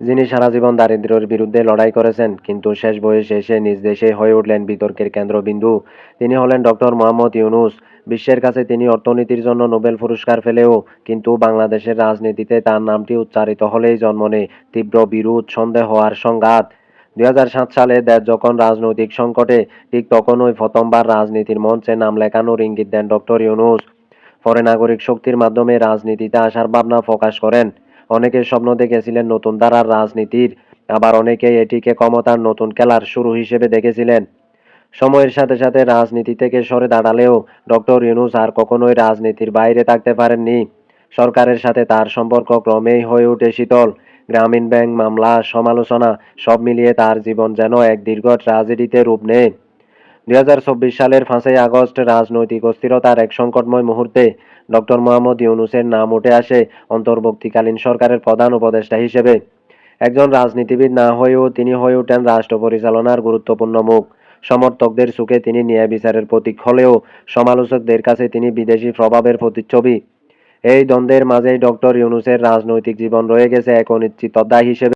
যিনি সারা জীবন দারিদ্র্যের বিরুদ্ধে লড়াই করেছেন কিন্তু শেষ বয়সে এসে নিজ দেশে হয়ে উঠলেন বিতর্কের কেন্দ্রবিন্দু। তিনি হলেন ডক্টর মোহাম্মদ ইউনূস। বিশ্বের কাছে তিনি অর্থনীতির জন্য নোবেল পুরস্কার পেলেও কিন্তু বাংলাদেশের রাজনীতিতে তার নামটি উচ্চারিত হলেই জন্ম নেয় তীব্র বিরোধ, সন্দেহ আর সংঘাত। ২০০৭ সালে দেশ যখন রাজনৈতিক সংকটে, ঠিক তখনই প্রথমবার রাজনীতির মঞ্চে নাম লেখানোর ইঙ্গিত দেন ডক্টর ইউনূস। পরে নাগরিক শক্তির মাধ্যমে রাজনীতিতে আসার ভাবনা প্রকাশ করেন। অনেকে স্বপ্ন দেখেছিলেন নতুন ধারার রাজনীতির, আবার অনেকেই এটিকে ক্ষমতার নতুন খেলার শুরু হিসেবে দেখেছিলেন। সময়ের সাথে সাথে রাজনীতি থেকে সরে দাঁড়ালেও ডক্টর ইউনূস আর কখনোই রাজনীতির বাইরে থাকতে পারেননি। সরকারের সাথে তার সম্পর্ক ক্রমেই হয়ে ওঠে শীতল। গ্রামীণ ব্যাংক মামলা, সমালোচনা সব মিলিয়ে তার জীবন যেন এক দীর্ঘ ট্র্যাজেডিতে রূপ নেয়। ২০২৪ সালের ৫ই আগস্ট রাজনৈতিক অস্থিরতার এক সংকটময় মুহূর্তে ডক্টর মোহাম্মদ ইউনূসের নাম উঠে আসে অন্তর্বর্তীকালীন সরকারের প্রধান উপদেষ্টা হিসেবে। একজন রাজনীতিবিদ না হয়েও তিনি হয়ে ওঠেন রাষ্ট্র পরিচালনার গুরুত্বপূর্ণ মুখ। সমর্থকদের চোখে তিনি ন্যায় বিচারের প্রতীক হলেও সমালোচকদের কাছে তিনি বিদেশি প্রভাবের প্রতিচ্ছবি। এই দ্বন্দ্বের মাঝেই ডক্টর ইউনূসের রাজনৈতিক জীবন রয়ে গেছে এক অনিশ্চিত অধ্যায় হিসেবে।